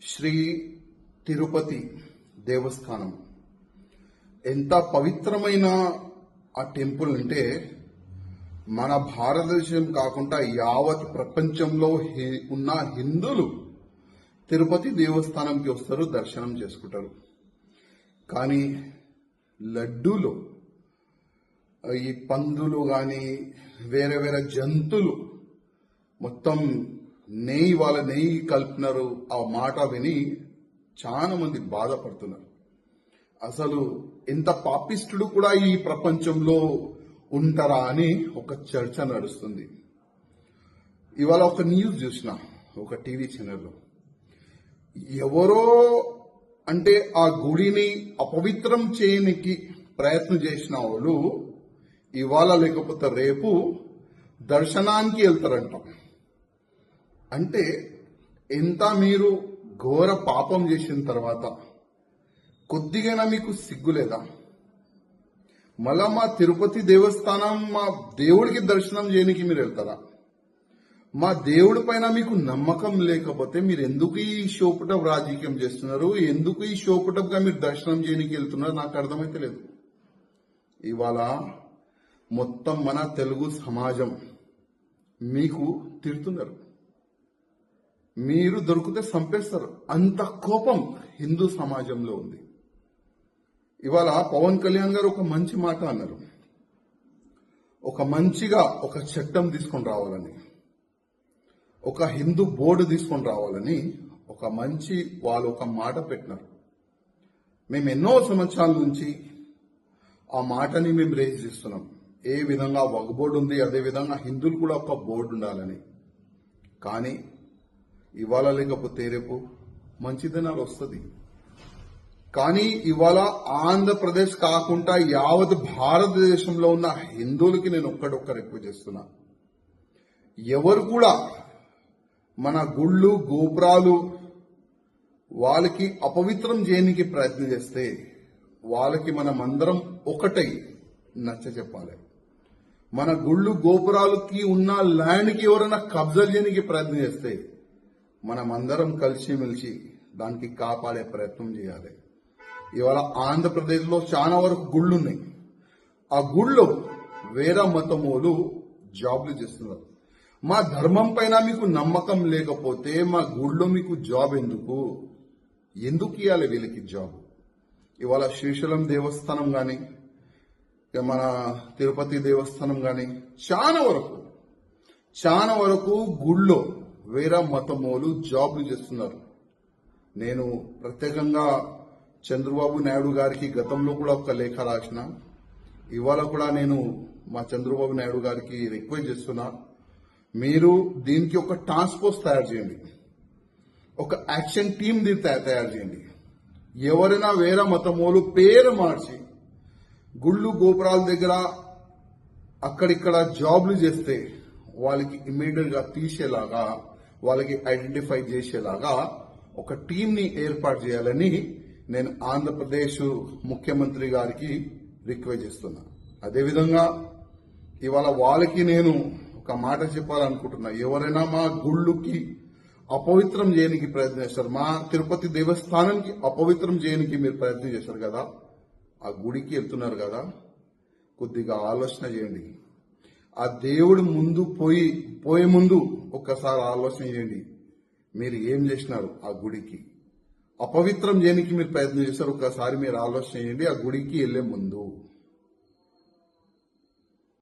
శ్రీ తిరుపతి దేవస్థానం ఎంత పవిత్రమైన ఆ టెంపుల్ అంటే మన భారతదేశం కాకుండా యావత్ ప్రపంచంలో ఉన్న హిందువులు తిరుపతి దేవస్థానంకి వస్తారు, దర్శనం చేసుకుంటారు. కానీ లడ్డూలో ఈ పందులు కానీ వేరే వేరే జంతువులు మొత్తం వాళ్ళ నెయ్యి కలిపినారు. ఆ మాట విని చాలా మంది బాధపడుతున్నారు. అసలు ఎంత పాపిష్టుడు కూడా ఈ ప్రపంచంలో ఉంటారా అని ఒక చర్చ నడుస్తుంది. ఇవాళ ఒక న్యూస్ చూసిన ఒక టీవీ ఛానల్లో, ఎవరో అంటే ఆ గుడిని అపవిత్రం చేయనికి ప్రయత్నం చేసిన వాళ్ళు ఇవాళ లేకపోతే రేపు దర్శనానికి వెళ్తారంట. అంటే ఎంత మీరు ఘోర పాపం చేసిన తర్వాత కొద్దిగా మీకు సిగ్గులేదా? మళ్ళా మా తిరుపతి దేవస్థానం మా దేవుడికి దర్శనం చేయడానికి మీరు వెళ్తారా? మా దేవుడి పైన మీకు నమ్మకం లేకపోతే మీరు ఎందుకు ఈ షోపుటప్ రాజకీయం చేస్తున్నారు? ఎందుకు ఈ షోపుటప్ గా మీరు దర్శనం చేయడానికి వెళ్తున్నారు? నాకు అర్థమైతే లేదు. ఇవాళ మొత్తం మన తెలుగు సమాజం మీకు తిడుతున్నారు. మీరు దొరికితే చంపేస్తారు, అంత కోపం హిందూ సమాజంలో ఉంది. ఇవాళ పవన్ కళ్యాణ్ గారు ఒక మంచి మాట అన్నారు, ఒక మంచిగా ఒక చట్టం తీసుకొని రావాలని, ఒక హిందూ బోర్డు తీసుకొని రావాలని వాళ్ళు ఒక మాట పెట్టినారు. మేము ఎన్నో సంవత్సరాల నుంచి ఆ మాటని మేము రేజ్ చేస్తున్నాం. ఏ విధంగా ఒక బోర్డు ఉంది, అదే విధంగా హిందువులు కూడా ఒక బోర్డు ఉండాలని. కానీ ఇవాళ లేకపోతే రేపు మంచి దినాలు వస్తుంది. కానీ ఇవాళ ఆంధ్రప్రదేశ్ కాకుండా యావత్ భారతదేశంలో ఉన్న హిందువులకి నేను ఒక్క రిక్వెస్ట్ చేస్తున్నా, ఎవరు కూడా మన గుళ్ళు గోపురాలు వాళ్ళకి అపవిత్రం చేయడానికి ప్రయత్నం చేస్తే వాళ్ళకి మనమందరం ఒకటై నచ్చ చెప్పాలి. మన గుళ్ళు గోపురాలకి ఉన్న ల్యాండ్కి ఎవరైనా కబ్జా చేయడానికి ప్రయత్నం చేస్తే మనమందరం కలిసిమెలిసి దానికి కాపాడే ప్రయత్నం చేయాలి. ఇవాళ ఆంధ్రప్రదేశ్లో చాలా వరకు గుళ్ళు ఉన్నాయి. ఆ గుళ్ళో వేరే మతమోలు జాబ్లు చేస్తున్నారు. మా ధర్మం పైన మీకు నమ్మకం లేకపోతే మా గుళ్ళో మీకు జాబ్ ఎందుకు ఇవ్వాలి వీళ్ళకి జాబ్? ఇవాళ శ్రీశైలం దేవస్థానం కానీ మన తిరుపతి దేవస్థానం కానీ చాలా వరకు గుళ్ళో వేరే మతమోలు జాబ్లు చేస్తున్నారు. నేను ప్రత్యేకంగా చంద్రబాబు నాయుడు గారికి గతంలో కూడా ఒక లేఖ రాసిన, ఇవాళ కూడా నేను మా చంద్రబాబు నాయుడు గారికి రిక్వెస్ట్ చేస్తున్నా, మీరు దీనికి ఒక టాస్క్ ఫోర్స్ తయారు చేయండి, ఒక యాక్షన్ టీమ్ తయారు చేయండి. ఎవరైనా వేరే మతమోలు పేరు మార్చి గుళ్ళు గోపురాల దగ్గర అక్కడిక్కడ జాబ్లు చేస్తే వాళ్ళకి ఇమ్మీడియట్ గా తీసేలాగా, వాళ్ళకి ఐడెంటిఫై చేసేలాగా ఒక టీంని ఏర్పాటు చేయాలని నేను ఆంధ్రప్రదేశ్ ముఖ్యమంత్రి గారికి రిక్వెస్ట్ చేస్తున్నా. అదేవిధంగా ఇవాళ వాళ్ళకి నేను ఒక మాట చెప్పాలనుకుంటున్నా, ఎవరైనా మా గుళ్ళుకి అపవిత్రం చేయడానికి ప్రయత్నం చేస్తారు, మా తిరుపతి దేవస్థానానికి అపవిత్రం చేయడానికి మీరు ప్రయత్నం చేశారు కదా, ఆ గుడికి వెళ్తున్నారు కదా, కొద్దిగా ఆలోచన చేయండి. ఆ దేవుడు ముందు పోయే ముందు ఒక్కసారి ఆలోచన చేయండి, మీరు ఏం చేసినారు? ఆ గుడికి అపవిత్రం చేయడానికి మీరు ప్రయత్నం చేశారు, ఒక్కసారి మీరు ఆలోచన చేయండి ఆ గుడికి వెళ్లే ముందు.